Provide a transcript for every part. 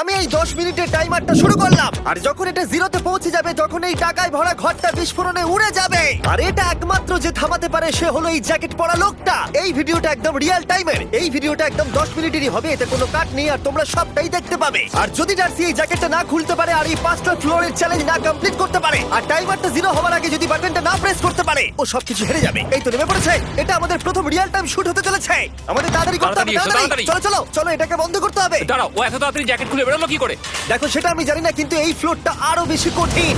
আমি এই 10 মিনিটের টাইমারটা শুরু করলাম, আর যখন এটা জিরোতে পৌঁছে যাবে তখন এই টাকায় ভরা ঘরটা বিস্ফোরণে উড়ে যাবে। আর এটা একমাত্র যে থামাতে পারে সে হলো এই জ্যাকেট পরা লোকটা। এই ভিডিওটা একদম রিয়েল টাইমের, এই ভিডিওটা একদম 10 মিনিটেরই হবে, এতে কোনো কাট নেই আর তোমরা সবটাই দেখতে পাবে। আর যদি ডার্সি এই জ্যাকেটটা না খুলতে পারে আর এই 5টা ফ্লোরের চ্যালেঞ্জ না কমপ্লিট করতে পারে আর টাইমারটা জিরো হওয়ার আগে যদি বাটনটা না প্রেস করতে পারে, ও সবকিছু হেরে যাবে। এই তো নেমে পড়েছে, এটা আমাদের প্রথম রিয়েল টাইম শুট হতে চলেছে। আমাদের তাড়াতাড়ি করতে হবে, তাড়াতাড়ি চলো চলো চলো, এটাকে বন্ধ করতে হবে। দাঁড়াও, ও এত তাড়াতাড়ি জ্যাকেট খুলে বেরোলো কি করে? দেখো সেটা আমি জানি না, কিন্তু এই ফ্লোরটা আরো বেশি কঠিন।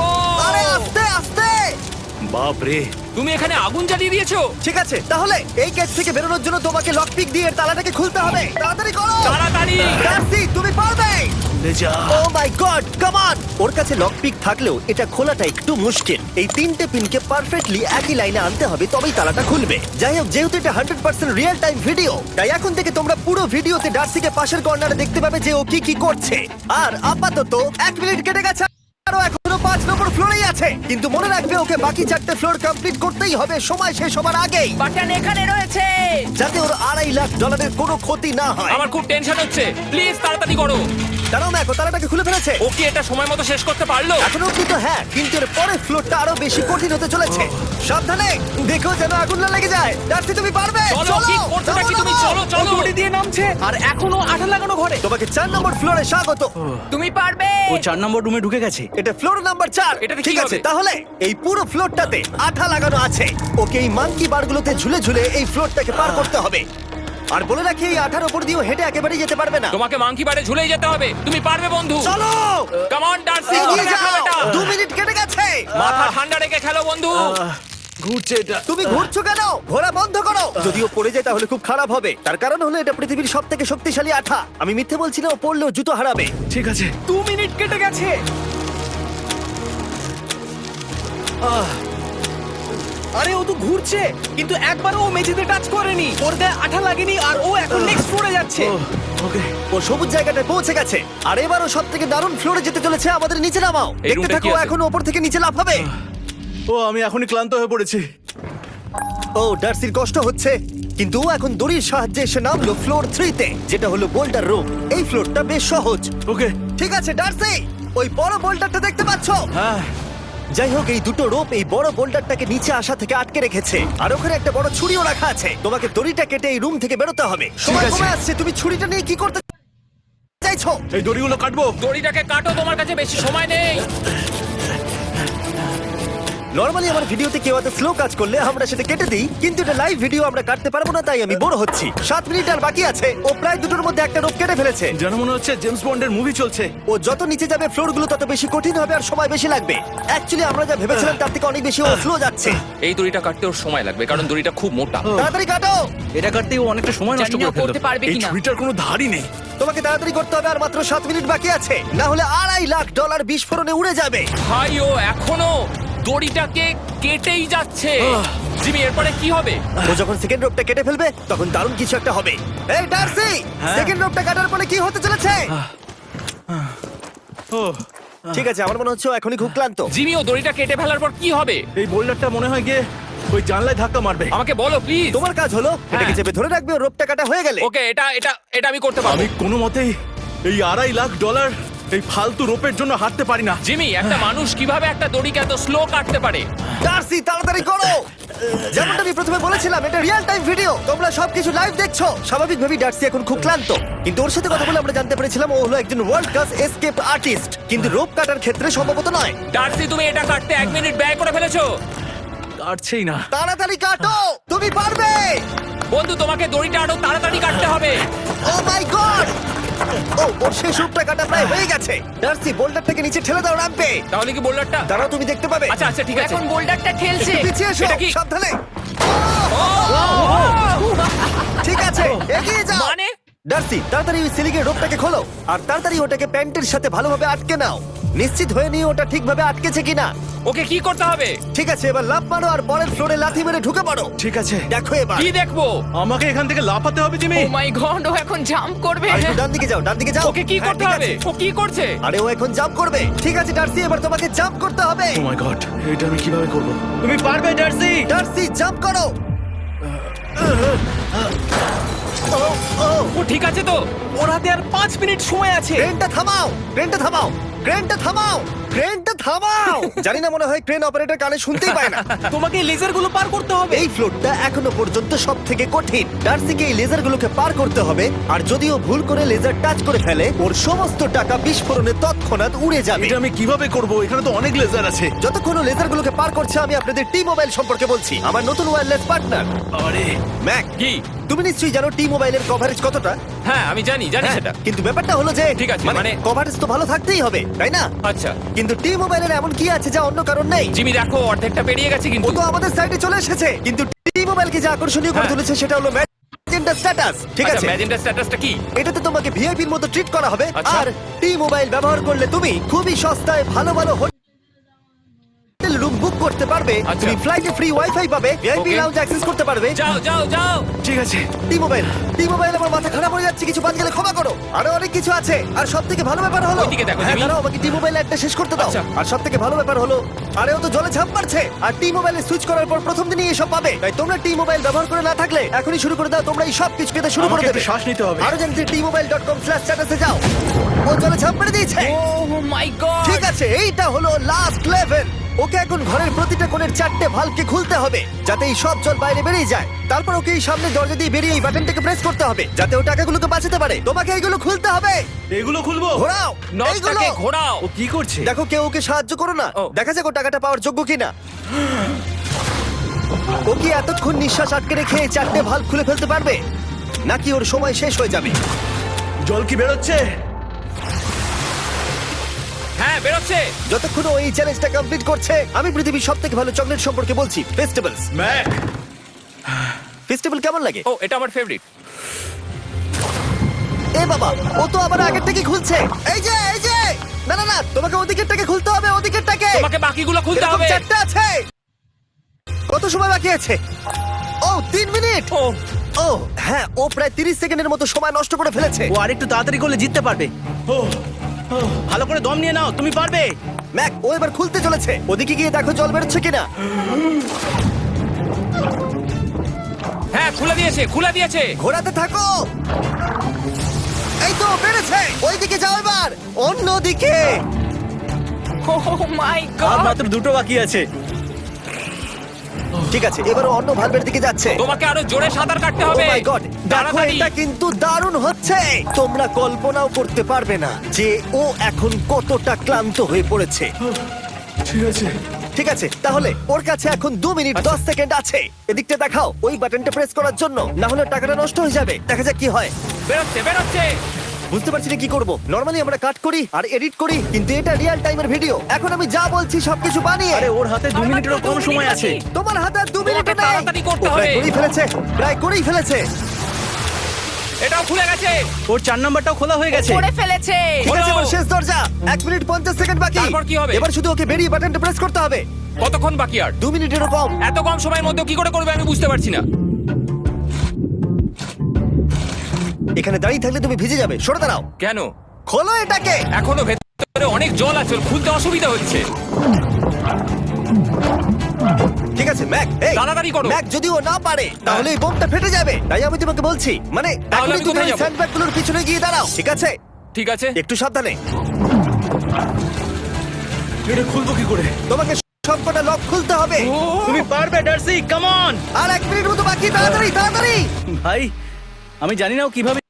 ও আরে আস্তে আস্তে। বাপ রে, তুমি এখানে আগুন জ্বালিয়ে দিয়েছো। ঠিক আছে, তাহলে এই কেস থেকে বেরোনোর জন্য তোমাকে লক পিক দিয়ে এর তালাটাকে খুলতে হবে। তাড়াতাড়ি করো, তাড়াতাড়ি। ডার্সি তুমি পারবে। লে যা। ও মাই গড, কাম অন। ওর কাছে লক পিক থাকলেও এটা খোলাটা একটু মুশকিল। এই 3টে পিনকে পারফেক্টলি একই লাইনে আনতে হবে, তবেই তালাটা খুলবে। যাই হোক, যেহেতু এটা 100% রিয়েল টাইম ভিডিও, তাই এখন থেকে তোমরা পুরো ভিডিওতে ডার্সিকে পাশের কর্নারে দেখতে পাবে যে ও কি কি করছে। আর আপাতত 1 মিনিট কেটে গেছে, আরো এখনো 5 নম্বর ফ্লোরেই আছে। কিন্তু মনে রাখবে ওকে বাকি 4টে ফ্লোর কমপ্লিট করতেই হবে সময় শেষ হবার আগেই, বাটন এখানে রয়েছে। যাতে ওর $2.5 লাখ কোনো ক্ষতি না হয়। আমার খুব টেনশন হচ্ছে, প্লিজ তাড়াতাড়ি করো। দাঁড়াও, দেখো তালাটাকে খুলে ফেলেছে। ও কি এটা সময় মতো শেষ করতে পারলো? এখনো অব্দি তো হ্যাঁ, কিন্তু এর পরের ফ্লোরটা আরো বেশি কঠিন হতে চলেছে। সাবধানে, দেখো যেন আগুন না লেগে যায়। ডার্সি তুমি পারবে, চলো, কি করছো নাকি তুমি? চলো চলো। দড়ি দিয়ে নামছে আর এখনো আঠা লাগানো ঘরে। তোমাকে 4 নম্বর ফ্লোরে স্বাগত। তুমি পারবে। ও 4 নম্বর রুমে ঢুকে গেছে। এটা ফ্লোর নাম্বার 4। এটাতে কি ঠিক আছে, হবে? তাহলে এই পুরো ফ্লোরটাতে আঠা লাগানো আছে। ওকে এই মাঙ্কি বারগুলোতে ঝুলে ঝুলে এই ফ্লোরটাকে পার করতে হবে। আর বলে রাখি, এই আঠার উপর দিয়েও হেঁটে একেবারেই যেতে পারবে না। তোমাকে মাংকি বারে ঝুলেই যেতে হবে। তুমি পারবে বন্ধু। চলো কাম অন ডার্সি, এগিয়ে করে দেখাও যাও। এটা। 2 মিনিট কেটে গেছে। মাথা ঠান্ডা রেখে খেলো বন্ধু। ঘুরছে এটা। তুমি ঘুরছো কেন? ঘোরা বন্ধ করো। যদিও পড়ে যায় তাহলে খুব খারাপ হবে। তার কারণ হলো এটা পৃথিবীর সবথেকে শক্তিশালী আঠা। আমি মিথ্যে বলছি না, ও পড়লেও জুতো হারাবে। ঠিক আছে। 2 মিনিট কেটে গেছে। আরে ও তো ঘুরছে, কিন্তু একবারও ও মেঝেতে টাচ করেনি। ওর গায়ে আঠা লাগেনি আর ও এখন নেক্সট ফ্লোরে যাচ্ছে। ওকে। ও সবুজ জায়গাটায় পৌঁছে গেছে। আর এবারও সব থেকে দারুণ ফ্লোরে যেতে চলেছে। আমাদের নিচে নামাও। এই দেখতে রুমটা থাকো, কি আছে? এখন ওপর থেকে নিচে লাফাবে। ও আমি এখনই ক্লান্ত হয়ে পড়েছি। ও ডার্সির কষ্ট হচ্ছে, কিন্তু ও এখন দড়ির সাহায্যে এসে নামলো ফ্লোর 3-তে, যেটা হলো বোল্ডার রুম। এই ফ্লোরটা বেশ সহজ। ওকে। ঠিক আছে ডার্সি, ওই বড় বোল্ডারটা দেখতে পাচ্ছো? হ্যাঁ। যাই হোক, এই দুটো রোপ এই বড় বোল্ডারটাকে নিচে আসা থেকে আটকে রেখেছে। আর ওখানে একটা বড় ছুরিও রাখা আছে। তোমাকে দড়িটা কেটে এই রুম থেকে বেরোতে হবে। সময় আছে। কমে আসছে, তুমি ছুরিটা নিয়ে কি করতে চাইছো? এই দড়িগুলো কাটবো। দড়িটাকে কাটো, তোমার কাছে বেশি সময় নেই। নরমালি আমার ভিডিওতে কেউ এত স্লো কাজ করলে আমরা সেটা কেটে দিই, কিন্তু এটা লাইভ ভিডিও আমরা কাটতে পারবো না, তাই আমি বোর হচ্ছি। 7 মিনিট আর বাকি আছে। ও প্রায় দুটোর মধ্যে একটা রোপ কেটে ফেলেছে। যেন মনে হচ্ছে জেমস বন্ডের মুভি চলছে। ও যত নিচে যাবে ফ্লোরগুলো তত বেশি কঠিন হবে আর সময় বেশি লাগবে। অ্যাকচুয়ালি আমরা যা ভেবেছিলাম তার থেকে অনেক বেশি ও স্লো যাচ্ছে। এই দড়িটা কাটতে ওর সময় লাগবে, কারণ দড়িটা খুব মোটা। তাড়াতাড়ি কাটো। এটা কাটতেই ও অনেকটা সময় নষ্ট জানি না করে ফেললো। করতে পারবে এই কিনা। ছুরিটার কোনো ধারই নেই। তোমাকে তাড়াতাড়ি করতে হবে, আর মাত্র 7 মিনিট বাকি আছে, না হলে $2.5 লাখ বিস্ফোরণে উড়ে যাবে। ভাই ও এখনো দড়িটাকে কেটেই যাচ্ছে। জিমি, এরপরে কি হবে? ও যখন সেকেন্ড রোপটা কেটে ফেলবে তখন দারুণ কিছু একটা হবে। এই ডার্সি, সেকেন্ড রোপটা কাটার পরে কি হতে চলেছে? ও ঠিক আছে, আমার মনে হচ্ছে ও এখনই খুব ক্লান্ত। জিমি, ও দড়িটা কেটে ফেলার পর কি হবে? এই বোল্ডারটা মনে হয় গিয়ে ওই জানলায় ধাক্কা মারবে। আমাকে বলো প্লিজ। তোমার কাজ হলো এটাকে চেপে ধরে রাখবে, ও রোপটা কাটা হয়ে গেলে। ওকে, এটা এটা এটা আমি করতে পারবো। আমি কোনো মতেই এই $2.5 লাখ এই ফালতু রোপের জন্য হাঁটতে পারি না। জিমি, একটা মানুষ কিভাবে একটা দড়িকে এত স্লো কাটতে পারে? ডার্সি তাড়াতাড়ি করো। যেমনটা আমি প্রথমে বলেছিলাম, এটা রিয়েল টাইম ভিডিও, তোমরা সবকিছু লাইভ দেখছো। স্বাভাবিকভাবেই ডার্সি এখন খুব ক্লান্ত, কিন্তু ওর সাথে কথা বলে আমরা জানতে পেরেছিলাম ও হলো একজন ওয়ার্ল্ড ক্লাস এসকেপ আর্টিস্ট, কিন্তু রোপ কাটার ক্ষেত্রে সম্ভবত নয়। ডার্সি, তুমি এটা কাটতে 1 মিনিট ব্যয় করে ফেলেছো। কাটছেই না। তাড়াতাড়ি কাটো, তুমি পারবে। বন্ধু, তোমাকে দড়িটা আরো তাড়াতাড়ি কাটতে হবে। ও মাই গড! ওর শেষ রূপটা কাটা প্রায় হয়ে গেছে। ডার্সি, বোল্ডারটাকে নিচে ঠেলে দাও রাম্পে। তাহলে কি বোল্ডারটা? দাঁড়াও, তুমি দেখতে পাবে। আচ্ছা আচ্ছা, ঠিক আছে। এখন বোল্ডারটা ঠেলছে। পিছিয়ে এসো, এটা কি? সাবধানে। ঠিক আছে, এগিয়ে যাও। মানে? ডার্সি, তাড়াতাড়ি ওই সিলিকের রোপটাকে খোলো আর তাড়াতাড়ি ওটাকে প্যান্টের সাথে ভালোভাবে আটকে নাও। নিশ্চিত হয়ে নিয়ে ওটা ঠিকভাবে আটকেছে কিনা। ওকে কি করতে হবে? ঠিক আছে, এবার লাফ মারো আর পরের ফ্লোরে লাথি মেরে ঢুকে পড়ো। ঠিক আছে। দেখো এবার। কি দেখবো? আমাকে এখান থেকে লাফাতে হবে জিমি। ও মাই গড, ও এখন জাম্প করবে। আর একটু ডান দিকে যাও, ডান দিকে যাও। ওকে কি হ্যাঁ, করতে ঠিক হবে? আছে। ও কি করছে? আরে ও এখন জাম্প করবে। ঠিক আছে ডার্সি, এবার তোমাকে জাম্প করতে হবে। ও মাই গড, এটা আমি কিভাবে করব? তুমি পারবে ডার্সি। ডার্সি, জাম্প করো। ও ও ও ঠিক আছে তো? ওর হাতে আর 5 মিনিট সময় আছে। ক্রেনটা থামাও, ক্রেনটা থামাও, ক্রেনটা থামাও, ক্রেনটা থামাও। জানি না, মনে হয় ক্রেন অপারেটর কানে শুনতেই পায় না। তোমাকে লেজারগুলো পার করতে হবে। এই ফ্লোরটা এখনো পর্যন্ত সব থেকে কঠিন। ডার্সিকে এই লেজারগুলোকে পার করতে হবে, আর যদিও ভুল করে লেজার টাচ করে ফেলে, ওর সমস্ত টাকা বিস্ফোরণে তৎক্ষণাৎ উড়ে যাবে। এটা আমি কিভাবে করব? এখানে তো অনেক লেজার আছে। যতক্ষণ ও লেজারগুলোকে পার করছে, আমি আপনাদের টি মোবাইল সম্পর্কে বলছি, আমার নতুন ওয়্যারলেস পার্টনার। আরে ম্যাক, কি? তুমি নিশ্চয়ই জানো টি মোবাইলের কভারেজ কতটা? হ্যাঁ আমি জানি হ্যাঁ, সেটা। কিন্তু ব্যাপারটা হলো যে ঠিক আছে, মানে মানে কভারেজ তো ভালো থাকতেই হবে, তাই না? আচ্ছা কিন্তু টি মোবাইলের এমন কি আছে যা অন্য কারণ নেই? জিমি দেখো অর্ধেকটা পেরিয়ে গেছে ও কিন্তু। তো আমাদের সাইডে চলে এসেছে, কিন্তু টি মোবাইলকে যে আকর্ষণীয় করে হ্যাঁ। তুলেছে সেটা হলো ম্যাজেন্টা স্ট্যাটাস। ঠিক আছে, ম্যাজেন্টা স্ট্যাটাসটা কি? এটাতে তোমাকে ভিআইপির মতো ট্রিট করা হবে। আচ্ছা। আর টি মোবাইল ব্যবহার করলে তুমি খুবই সস্তায় ভালো ভালো হোটেল রুম বুক করতে পারবে। আচ্ছা। তুমি ফ্লাইটে ফ্রি ওয়াইফাই পাবে, ভিআইপি Okay. লাউঞ্জ অ্যাক্সেস করতে পারবে। যাও যাও যাও। ঠিক আছে। টি মোবাইল আমার মাথা খারাপ হয়ে যাচ্ছে, কিছু বাদ গেলে ক্ষমা করো। আরো অনেক কিছু আছে, আর সব থেকে ভালো ব্যাপার হলো, ওইদিকে দেখো, হ্যাঁ জিমি। দাঁড়াও, আমাকে টি মোবাইল একটা শেষ করতে দাও। আচ্ছা। আর সব থেকে ভালো ব্যাপার হলো, আরে ও তো জলে ঝাঁপ মারছে, আর টি মোবাইলে সুইচ করার পর প্রথম দিনই এসব পাবে। তাই তোমরা টি মোবাইল ব্যবহার করে না থাকলে এখনই শুরু করে দাও, তোমরা এই সব কিছু পেতে শুরু করে আমাকে দেবে। একটু শ্বাস নিতে হবে। আরো জানতে tmobile.com/status-এ যাও। ও জলে ঝাঁপ মেরে দিয়েছে। ও মাই গড। ঠিক আছে, এইটা হলো লাস্ট লেভেল। ওকে এখন ঘরের প্রতিটা কোণের 4টে ভালভকে খুলতে হবে, যাতে এই সব জল বাইরে বেরিয়ে যায়। তারপর ওকে এই সামনে দরজা দিয়ে বেরিয়ে এই বাটনটাকে প্রেস করতে হবে, যাতে ও টাকাগুলোকে বাঁচাতে পারে। তোমাকে এইগুলো খুলতে হবে। এগুলো খুলবো? ঘোরাও এইগুলো। নটটাকে ঘোরাও। ও কি করছে? দেখো কেউ ওকে সাহায্য করো না, ও। দেখা যাক ও টাকাটা পাওয়ার যোগ্য কিনা। ও কি এতক্ষণ নিঃশ্বাস আটকে রেখে এই 4টে ভালভ খুলে ফেলতে পারবে, নাকি ওর সময় শেষ হয়ে যাবে? জল কি বেরোচ্ছে? হ্যাঁ বেরোচ্ছে। যতক্ষণ ও এই চ্যালেঞ্জটা কমপ্লিট করছে, আমি পৃথিবীর সবথেকে ভালো চকলেট সম্পর্কে বলছি, ফেস্টিভ্যালস। ম্যাক, ফেস্টিভ্যাল কেমন লাগে? ও এটা আমার ফেভারিট। এ বাবা, ও তো আবার আগের থেকে খুলছে। এই যে না না না, তোমাকে ওদিকেরটাকে খুলতে হবে, ওদিকেরটাকে। তোমাকে বাকিগুলো খুলতে এরকম হবে। 4টে আছে। কত সময় বাকি আছে? ও 3 মিনিট। ও ও হ্যাঁ, ও প্রায় 30 সেকেন্ডের মতো সময় নষ্ট করে ফেলেছে। ও আরেকটু তাড়াতাড়ি করলে জিততে পারবে। ভালো করে দম নিয়ে নাও, তুমি পারবে। ম্যাক, ও এবার খুলতে চলেছে। ওদিকে গিয়ে দেখো জল বেরোচ্ছে কিনা। হ্যাঁ খুলে দিয়েছে, খুলে দিয়েছে। ঘোরাতে থাকো। এই তো বেড়েছে। ওইদিকে যাও এবার, অন্যদিকে। ও মাই আর গড। মাত্র 2টো বাকি আছে। ঠিক আছে, এবার ও অন্য ভালভের দিকে যাচ্ছে। তোমাকে আরো জোরে সাঁতার কাটতে Oh হবে। my God! দেখো, তাড়াতাড়ি। এটা কিন্তু দারুণ হচ্ছে। তোমরা কল্পনাও করতে পারবে না যে ও এখন কতটা ক্লান্ত হয়ে পড়েছে। ঠিক আছে। ঠিক আছে, তাহলে ওর কাছে এখন 2 মিনিট 10 সেকেন্ড আছে। এদিকটা দেখাও, ওই বাটনটা প্রেস করার জন্য, না হলে টাকাটা নষ্ট হয়ে যাবে। দেখা যাক কি হয়। বেরোচ্ছে বেরোচ্ছে। বুঝতে পারছি না কি করব। নরমালি আমরা কাট করি আর এডিট করি, কিন্তু এটা রিয়েল টাইমের ভিডিও। এখন আমি যা বলছি সবকিছু বানিয়ে। আরে ওর হাতে 2 আর মিনিটেরও মাত্র কম 2 সময় মিনিট আছে। বাকি। তোমার হাতে আর 2 মিনিট তোমাকে তাড়াতাড়ি করতে প্রায় হবে। করেই ফেলেছে, প্রায় করেই ফেলেছে। এটাও খুলে গেছে। ওর 4 নাম্বারটাও খোলা হয়ে গেছে। করে ফেলেছে। ঠিক আছে, হলো। এবার শেষ দরজা। 1 মিনিট 50 সেকেন্ড বাকি। তারপর কি হবে? এবার শুধু ওকে বেরিয়ে বাটনটা প্রেস করতে হবে। কতক্ষণ বাকি আর? 2 মিনিটেরও কম। এত কম সময়ের মধ্যে কি করে করবে আমি বুঝতে পারছি না। এখানে দাঁড়িয়ে থাকলে তুমি ভিজে যাবে, সরে দাঁড়াও। কেন? খোলো এটাকে। এখনো ভেতরে অনেক জল আছে, ওর খুলতে অসুবিধা হচ্ছে। ঠিক আছে ম্যাক, এই তাড়াতাড়ি করো। ম্যাক, যদি ও না পারে তাহলে এই বোমটা ফেটে যাবে। তাই আমি তোমাকে বলছি, মানে তাহলে এখনই আমি তুমি কোথায় ওই যাবো? স্যান্ডব্যাগগুলোর পিছনে গিয়ে দাঁড়াও, ঠিক আছে? ঠিক আছে। একটু সাবধানে। এটা খুলবো কি করে? তোমাকে সবকটা লক খুলতে হবে। তুমি পারবে ডার্সি, কাম অন। আর 1 মিনিট মতো বাকি, তাড়াতাড়ি তাড়াতাড়ি। ভাই আমি জানি না ও কিভাবে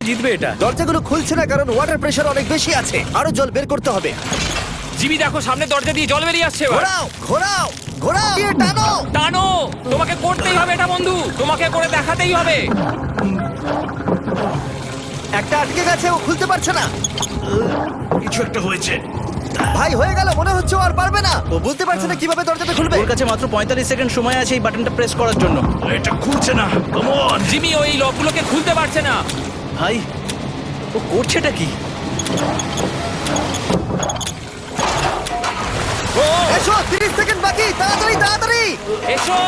জিতবে এটা। দরজাগুলো খুলছে না কারণ ওয়াটার প্রেশার অনেক বেশি আছে। আরো জল বের করতে হবে। জিমি দেখো সামনে দরজা দিয়ে জল বেরিয়ে আসছে এবার। ঘোরাও ঘোরাও ঘোরাও, দিয়ে টানো। টানো। তোমাকে করতেই হবে এটা বন্ধু, তোমাকে করে দেখাতেই হবে। একটা আটকে গেছে, ও খুলতে পারছে না। কিছু একটা হয়েছে। ভাই হয়ে গেল, মনে হচ্ছে ও আর পারবে না। ও বুঝতে পারছে না কিভাবে দরজাটা খুলবে। ওর কাছে মাত্র 45 সেকেন্ড সময় আছে এই বাটনটা প্রেস করার জন্য। এটা খুলছে না। Come on. জিমি ওই লকগুলোকে খুলতে পারছে না। ভাই ও করছেটা কি? ও এসো, 30 সেকেন্ড বাকি, তাড়াতাড়ি তাড়াতাড়ি এসো,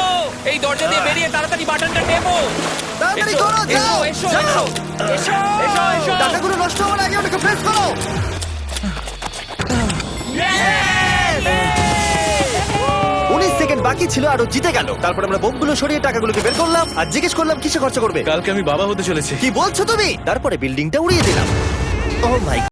এই দরজা দিয়ে বেরিয়ে তাড়াতাড়ি বাটনটা টেপো। তাড়াতাড়ি এসো, করো, যাও এসো, যাও। এসো, এসো, এসো, এসো। টাকাগুলো নষ্ট হওয়ার আগে ওটাকে প্রেস করো। Yes! 19 সেকেন্ড বাকি ছিল আর ও জিতে গেল। তারপর আমরা বোমগুলো সরিয়ে টাকাগুলোকে বের করলাম আর জিজ্ঞেস করলাম কিসে খরচা করবে। কালকে আমি বাবা হতে চলেছি। কি বলছো তুমি? তারপরে বিল্ডিংটা উড়িয়ে দিলাম। ও মাই